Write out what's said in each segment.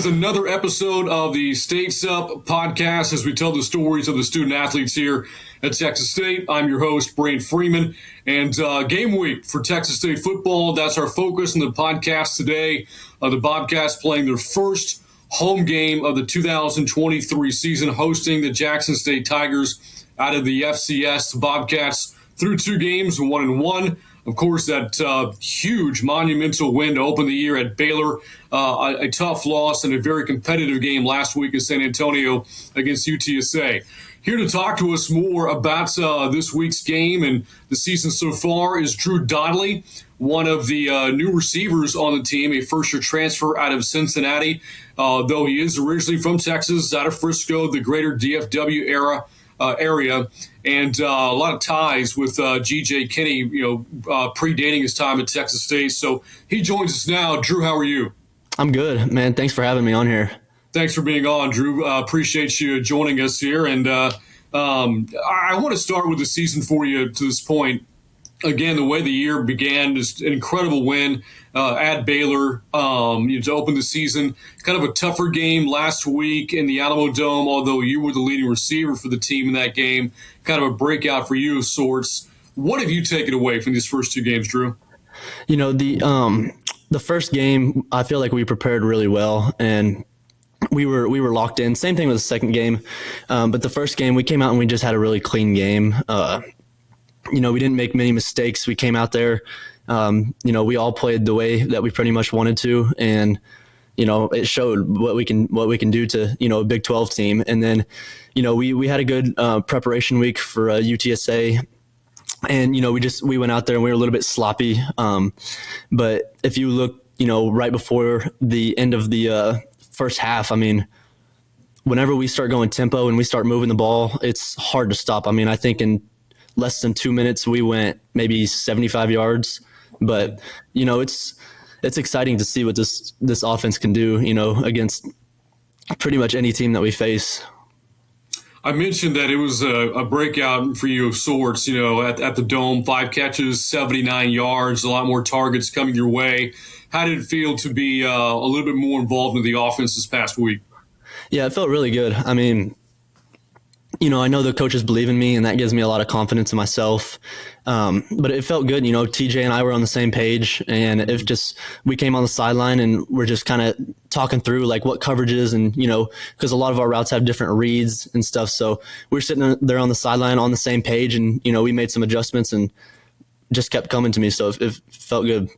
Another episode of the Sept podcast as we tell the stories of the student athletes here at Texas State. I'm your host, Brain Freeman, and game week for Texas State football. That's our focus in the podcast today. The Bobcats playing their first home game of the 2023 season, hosting the Jackson State Tigers out of the FCS. The Bobcats through two games, 1-1. Of course, that huge monumental win to open the year at Baylor, a tough loss and a very competitive game last week in San Antonio against UTSA. Here to talk to us more about this week's game and the season so far is Drew Donley, one of the new receivers on the team, a first-year transfer out of Cincinnati, though he is originally from Texas, out of Frisco, the greater DFW area, and a lot of ties with GJ Kinne, predating his time at Texas State. So he joins us now. Drew, how are you? I'm good, man. Thanks for having me on here. Thanks for being on, Drew. Appreciate you joining us here. And I want to start with the season for you to this point. Again, the way the year began, just an incredible win at Baylor to open the season. Kind of a tougher game last week in the Alamo Dome, although you were the leading receiver for the team in that game. Kind of a breakout for you of sorts. What have you taken away from these first two games, Drew? The first game, I feel like we prepared really well, and we were locked in. Same thing with the second game, but the first game we came out and we just had a really clean game. We didn't make many mistakes. We came out there, we all played the way that we pretty much wanted to, and it showed what we can do to a Big 12 team. And then we had a good preparation week for UTSA. And, we went out there and we were a little bit sloppy. But if you look, right before the end of the first half, whenever we start going tempo and we start moving the ball, it's hard to stop. I think in less than 2 minutes, we went maybe 75 yards. But, it's exciting to see what this offense can do, against pretty much any team that we face. I mentioned that it was a breakout for you of sorts, at the Dome, 5 catches, 79 yards, a lot more targets coming your way. How did it feel to be a little bit more involved in the offense this past week? Yeah, it felt really good. I know the coaches believe in me, and that gives me a lot of confidence in myself. But it felt good. TJ and I were on the same page, and we came on the sideline and we're just kind of talking through like what coverages and, because a lot of our routes have different reads and stuff. So we're sitting there on the sideline on the same page, and, we made some adjustments and just kept coming to me. So it felt good.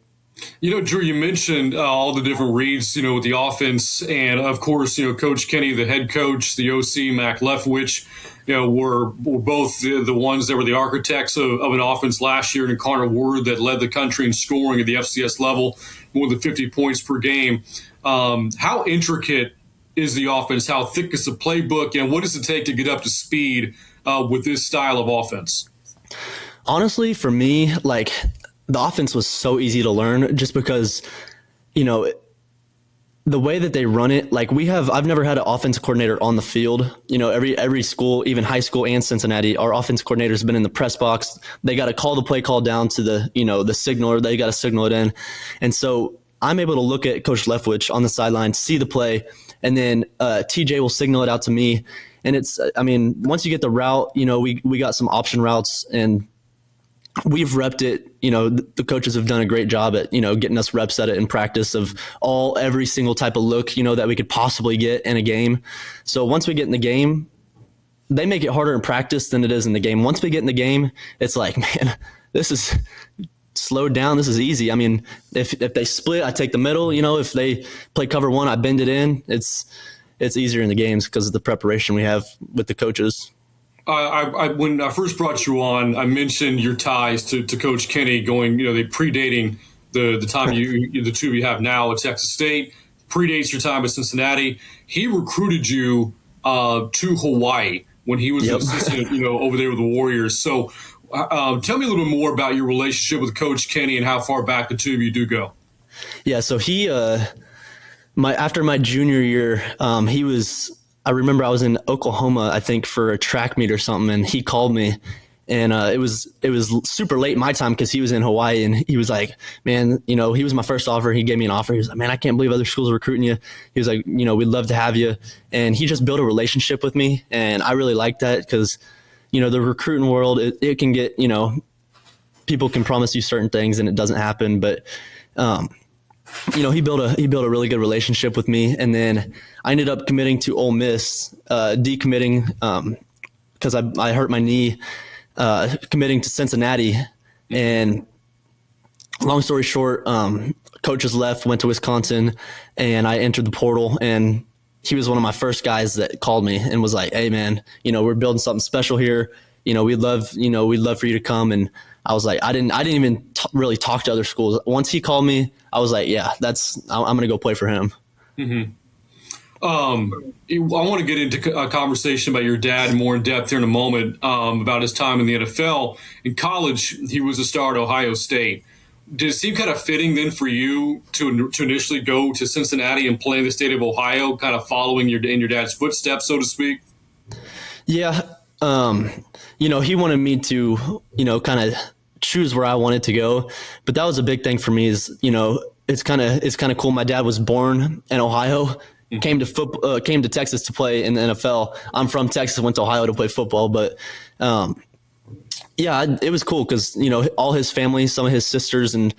Drew, you mentioned all the different reads, with the offense. And, of course, Coach Kinne, the head coach, the OC, Mac Leftwich, were both the ones that were the architects of an offense last year, and Connor Word that led the country in scoring at the FCS level, more than 50 points per game. How intricate is the offense? How thick is the playbook? And what does it take to get up to speed with this style of offense? Honestly, for me, the offense was so easy to learn just because, the way that they run it, I've never had an offensive coordinator on the field. Every school, even high school and Cincinnati, our offense coordinator's been in the press box. They got to call the play call down to the signaler. They got to signal it in. And so I'm able to look at Coach Leftwich on the sideline, see the play, and then TJ will signal it out to me. And it's, once you get the route, we got some option routes, and we've repped it. The coaches have done a great job at, getting us reps at it in practice of every single type of look, that we could possibly get in a game. So once we get in the game, they make it harder in practice than it is in the game. Once we get in the game, it's like, man, this is slowed down. This is easy. If they split, I take the middle, if they play cover one, I bend it in. It's easier in the games because of the preparation we have with the coaches. When I first brought you on, I mentioned your ties to Coach Kinne going, they predating the time the two of you have now at Texas State, predates your time at Cincinnati. He recruited you to Hawaii when he was an assistant, over there with the Warriors. So tell me a little bit more about your relationship with Coach Kinne and how far back the two of you do go. Yeah, so he, after my junior year, I remember I was in Oklahoma, I think, for a track meet or something, and he called me. And it was super late my time because he was in Hawaii, and he was like, man, he was my first offer. He gave me an offer. He was like, man, I can't believe other schools are recruiting you. He was like, we'd love to have you. And he just built a relationship with me, and I really liked that because, the recruiting world, it can get, people can promise you certain things and it doesn't happen. But, he built a really good relationship with me. And then I ended up committing to Ole Miss, decommitting because I hurt my knee. Committing to Cincinnati, and long story short, coaches left, went to Wisconsin, and I entered the portal, and he was one of my first guys that called me and was like, hey man, we're building something special here. We'd love for you to come. And I was like, I didn't even really talk to other schools. Once he called me, I was like, yeah, I'm going to go play for him. Mm-hmm. I want to get into a conversation about your dad more in depth here in a moment, about his time in the NFL. In college, he was a star at Ohio State. Did it seem kind of fitting then for you to initially go to Cincinnati and play in the state of Ohio, kind of following in your dad's footsteps, so to speak? Yeah. He wanted me to, kind of choose where I wanted to go. But that was a big thing for me is, it's kind of cool. My dad was born in Ohio. Came to Texas to play in the NFL. I'm from Texas, went to Ohio to play football, but it was cool because all his family, some of his sisters and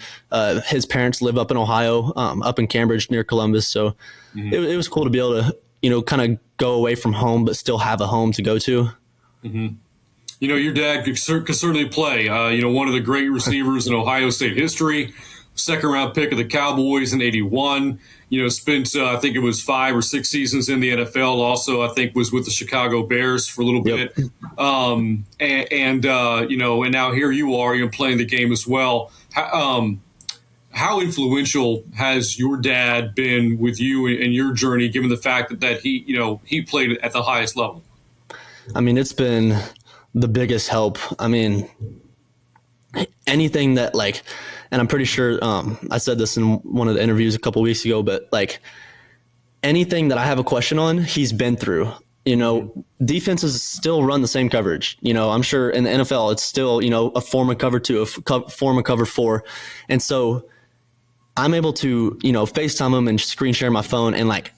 his parents live up in Ohio, up in Cambridge near Columbus. So it was cool to be able to kind of go away from home, but still have a home to go to. Mm-hmm. Your dad could certainly play. One of the great receivers in Ohio State history. Second round pick of the Cowboys in '81. Spent I think it was 5 or 6 seasons in the NFL. Also, I think was with the Chicago Bears for a little bit. And now here you are, you're playing the game as well. How influential has your dad been with you in your journey, given the fact that he played at the highest level? I mean, it's been the biggest help. I mean, anything that and I'm pretty sure I said this in one of the interviews a couple of weeks ago, but anything that I have a question on, he's been through. Defenses still run the same coverage. I'm sure in the NFL it's still a form of cover 2, a form of cover 4, and so I'm able to FaceTime him and screen share my phone and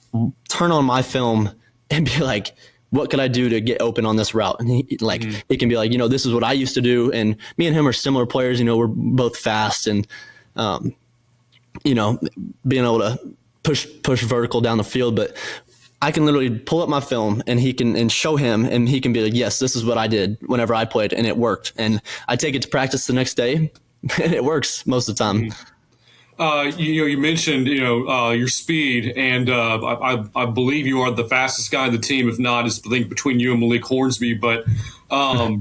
turn on my film and be like, what could I do to get open on this route? And he can be like, this is what I used to do. And me and him are similar players. We're both fast and, being able to push vertical down the field. But I can literally pull up my film and show him, and he can be like, yes, this is what I did whenever I played, and it worked. And I take it to practice the next day, and it works most of the time. Mm-hmm. You mentioned, your speed, and I believe you are the fastest guy on the team. If not, it's I think between you and Malik Hornsby. But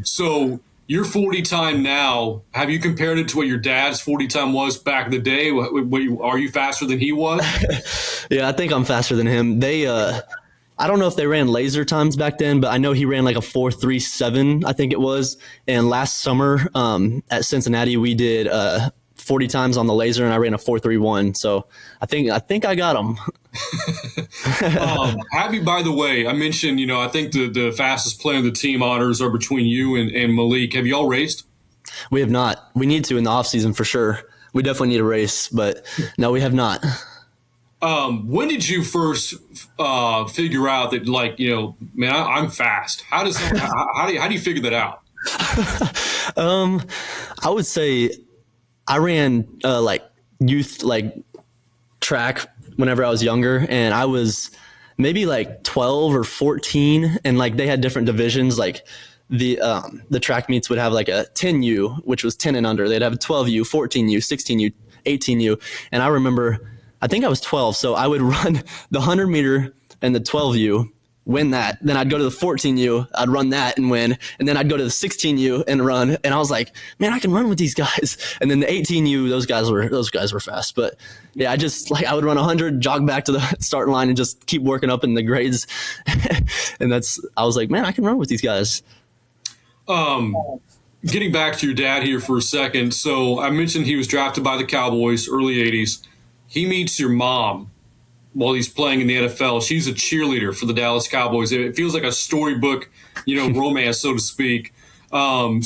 so your 40 time now, have you compared it to what your dad's 40 time was back in the day? Are you faster than he was? Yeah, I think I'm faster than him. I don't know if they ran laser times back then, but I know he ran a 4.37, I think it was. And last summer at Cincinnati, we did 40 times on the laser, and I ran a 4.31. So I think I got him. Happy, by the way, I mentioned, I think the fastest player on the team honors are between you and Malik. Have you all raced? We have not. We need to in the off season for sure. We definitely need a race, but no, we have not. When did you first figure out that man, I'm fast? How do you figure that out? I would say I ran youth track whenever I was younger, and I was maybe 12 or 14, and they had different divisions. The track meets would have a 10U, which was 10 and under. They'd have a 12U, 14U, 16U, 18U, and I remember I think I was 12, so I would run the 100 meter and the 12U win that. Then I'd go to the 14U, I'd run that and win. And then I'd go to the 16U and run. And I was like, man, I can run with these guys. And then the 18U, those guys were fast. But yeah, I would run 100, jog back to the starting line and just keep working up in the grades. And I was like, man, I can run with these guys. Getting back to your dad here for a second. So I mentioned he was drafted by the Cowboys, early 80s. He meets your mom while he's playing in the NFL. She's a cheerleader for the Dallas Cowboys. It feels like a storybook, romance, so to speak. Tell me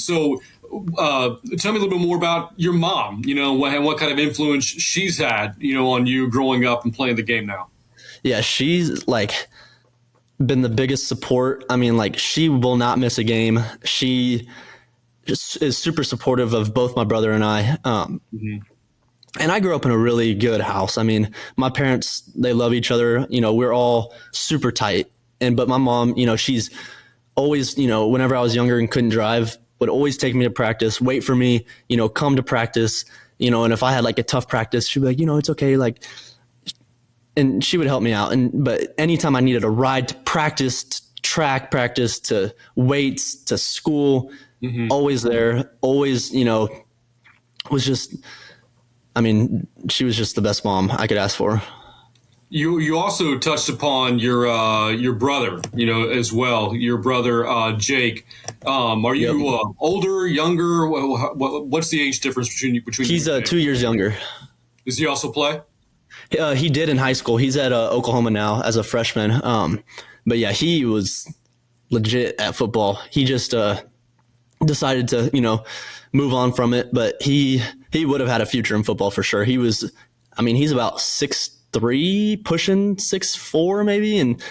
a little bit more about your mom, what kind of influence she's had, on you growing up and playing the game now. Yeah, she's like been the biggest support. I mean, like she will not miss a game. She just is super supportive of both my brother and I. And I grew up in a really good house. I mean, my parents, they love each other. We're all super tight. But my mom, she's always, whenever I was younger and couldn't drive, would always take me to practice, wait for me, come to practice, and if I had like a tough practice, she'd be like, it's okay. Like, and she would help me out. But anytime I needed a ride to practice, to track practice, to weights, to school, always there, always, was just, I mean, she was just the best mom I could ask for. You also touched upon your brother, as well. Your brother Jake. Are you older, younger? What's the age difference between you? He's 2 years younger. Does he also play? He did in high school. He's at Oklahoma now as a freshman. But yeah, he was legit at football. He just decided to move on from it. But he would have had a future in football for sure. He's about 6'3", pushing 6'4", maybe, and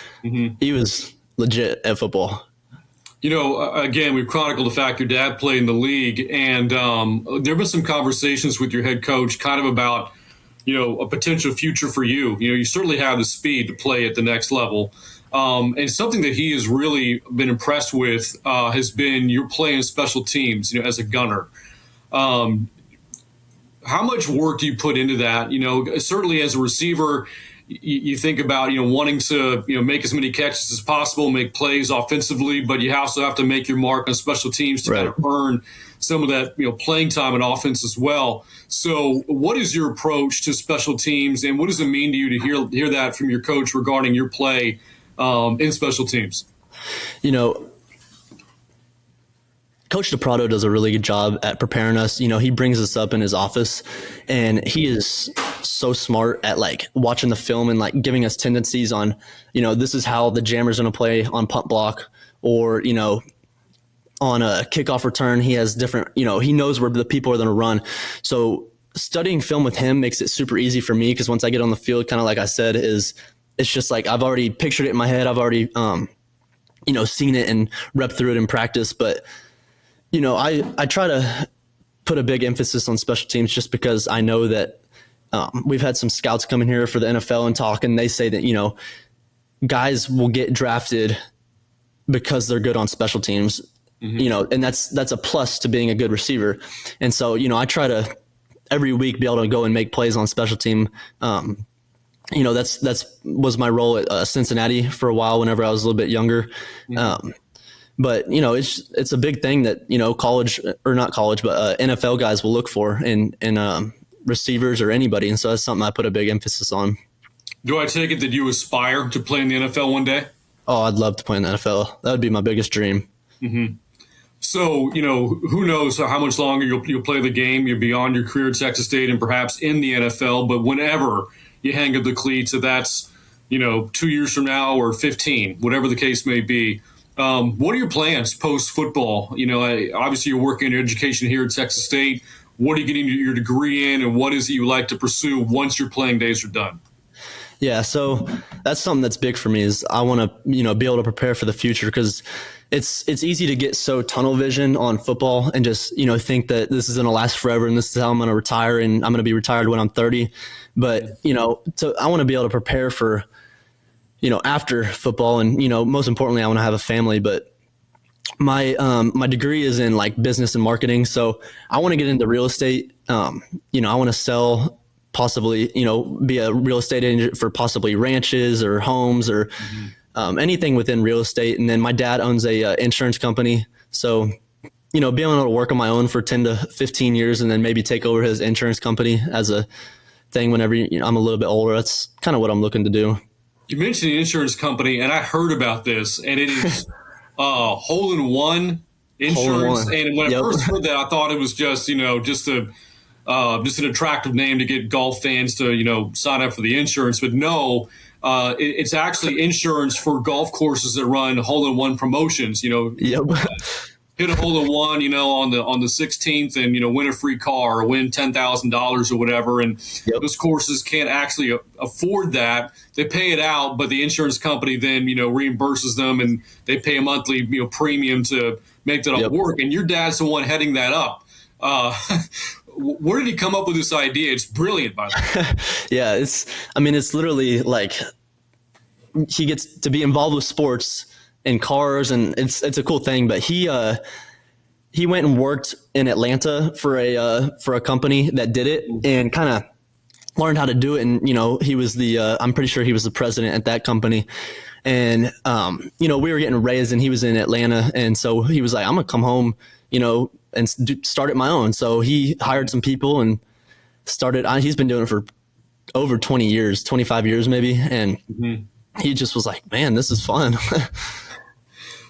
he was legit at football. Again, we've chronicled the fact your dad played in the league, and there have been some conversations with your head coach kind of about, a potential future for you. You certainly have the speed to play at the next level. And something that he has really been impressed with has been your play in special teams, as a gunner. How much work do you put into that? Certainly as a receiver, you think about, wanting to, make as many catches as possible, make plays offensively, but you also have to make your mark on special teams to kind of earn some of that, playing time and offense as well. So what is your approach to special teams, and what does it mean to you to hear that from your coach regarding your play in special teams? Coach DePrado does a really good job at preparing us. He brings us up in his office, and he is so smart at like watching the film and like giving us tendencies on, this is how the jammer's going to play on punt block, or, on a kickoff return. He has different, he knows where the people are going to run. So studying film with him makes it super easy for me, because once I get on the field, kind of like I said, it's just like I've already pictured it in my head. I've already, seen it and rep through it in practice. But I try to put a big emphasis on special teams, just because I know that we've had some scouts come in here for the NFL and talk, and they say that, guys will get drafted because they're good on special teams, and that's a plus to being a good receiver. And so, I try to every week be able to go and make plays on special team. That's was my role at Cincinnati for a while whenever I was a little bit younger. But, it's a big thing that, college or not college, but NFL guys will look for in receivers or anybody. And so that's something I put a big emphasis on. Do I take it that you aspire to play in the NFL one day? Oh, I'd love to play in the NFL. That would be my biggest dream. So, who knows how much longer you'll play the game. You're beyond your career at Texas State and perhaps in the NFL. But whenever you hang up the cleats, if that's, 2 years from now or 15, whatever the case may be, what are your plans post-football? Obviously you're working in education here at Texas State. What are you getting your degree in, and what is it you like to pursue once your playing days are done? Yeah, so that's something that's big for me. Is I want to, be able to prepare for the future, because it's easy to get so tunnel vision on football and just, think that this is going to last forever and this is how I'm going to retire and I'm going to be retired when I'm 30. But, so I want to be able to prepare for, after football, and, most importantly, I want to have a family. But my degree is in like business and marketing. So I want to get into real estate. I want to sell, possibly, be a real estate agent for possibly ranches or homes or, anything within real estate. And then my dad owns a insurance company. So, being able to work on my own for 10 to 15 years and then maybe take over his insurance company as a thing whenever I'm a little bit older, that's kind of what I'm looking to do. You mentioned the insurance company, and I heard about this, and it is hole-in-one insurance. And when I first heard that, I thought it was just an attractive name to get golf fans to sign up for the insurance. But no, it's actually insurance for golf courses that run hole-in-one promotions. Hit a hole in one, on the 16th, and win a free car or win $10,000 or whatever. And those courses can't actually afford that. They pay it out, but the insurance company then reimburses them, and they pay a monthly premium to make that all work. And your dad's the one heading that up. Where did he come up with this idea? It's brilliant, by the way. Yeah, it's literally like he gets to be involved with sports and cars, and it's a cool thing. But he went and worked in Atlanta for a company that did it and kind of learned how to do it. And he was I'm pretty sure he was the president at that company. And we were getting raised, and he was in Atlanta, and so he was like, I'm gonna come home, and start it my own. So he hired some people and started. He's been doing it for over 20 years, 25 years maybe, and he just was like, man, this is fun.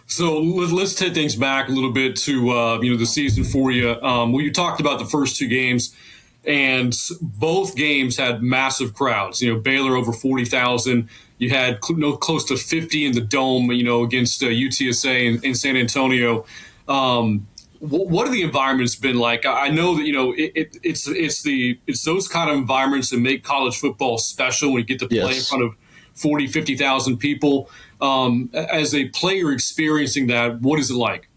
So let's take things back a little bit to the season for you. You talked about the first two games, and both games had massive crowds. Baylor over 40,000. You had close to 50 in the Dome. Against UTSA in San Antonio. What have the environments been like? I know that it's those kind of environments that make college football special when you get to play in front of 40, 50,000 people. As a player experiencing that, what is it like?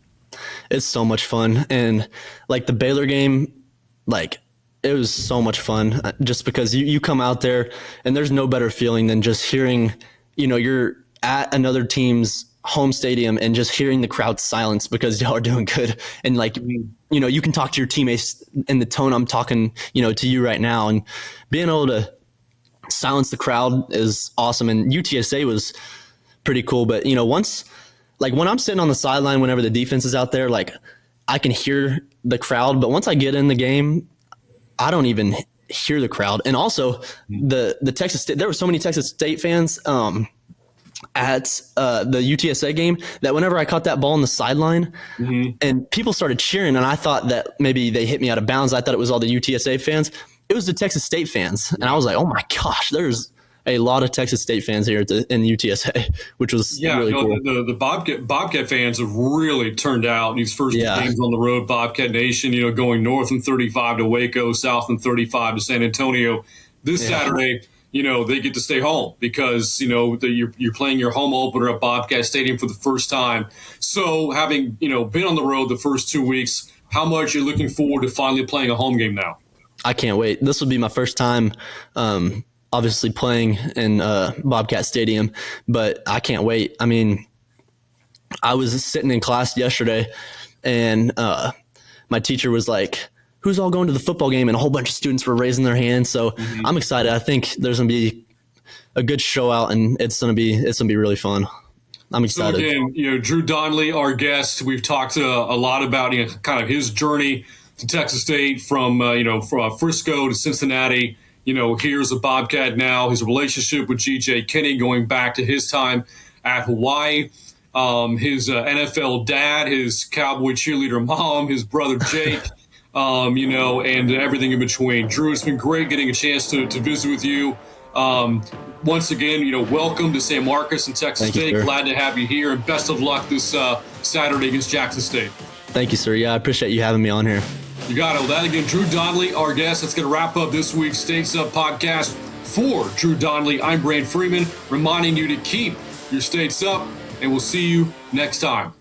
It's so much fun. And like the Baylor game, like it was so much fun just because you come out there and there's no better feeling than just hearing, you're at another team's home stadium and just hearing the crowd silence because y'all are doing good. And like, you can talk to your teammates in the tone I'm talking, to you right now, and being able to silence the crowd is awesome. And UTSA was pretty cool. But, once, like when I'm sitting on the sideline, whenever the defense is out there, like I can hear the crowd. But once I get in the game, I don't even hear the crowd. And also the Texas State, there were so many Texas State fans at the UTSA game that whenever I caught that ball on the sideline and people started cheering, and I thought that maybe they hit me out of bounds. I thought it was all the UTSA fans. It was the Texas State fans. And I was like, oh my gosh, there's a lot of Texas State fans here in UTSA, which was really cool. The Bobcat fans have really turned out in these first games on the road. Bobcat Nation, going north in 35 to Waco, south in 35 to San Antonio. This Saturday, they get to stay home because, you're playing your home opener at Bobcat Stadium for the first time. So having, been on the road the first 2 weeks, how much you're looking forward to finally playing a home game now? I can't wait. This will be my first time, obviously playing in Bobcat Stadium, but I can't wait. I mean, I was sitting in class yesterday, and my teacher was like, who's all going to the football game? And a whole bunch of students were raising their hands. So I'm excited. I think there's going to be a good show out, and it's going to be really fun. I'm excited. So again, Drew Donley, our guest, we've talked a lot about kind of his journey to Texas State from Frisco to Cincinnati. Here's a Bobcat now, his relationship with GJ Kinne going back to his time at Hawaii, his NFL dad, his Cowboy cheerleader mom, his brother Jake, and everything in between. Drew, it's been great getting a chance to visit with you. Once again, welcome to San Marcos and Texas State. Glad to have you here, and best of luck this Saturday against Jackson State. Thank you, sir. Yeah, I appreciate you having me on here. You got it. Well, that again, Drew Donley, our guest. That's going to wrap up this week's States Up podcast. For Drew Donley, I'm Brant Freeman, reminding you to keep your States up, and we'll see you next time.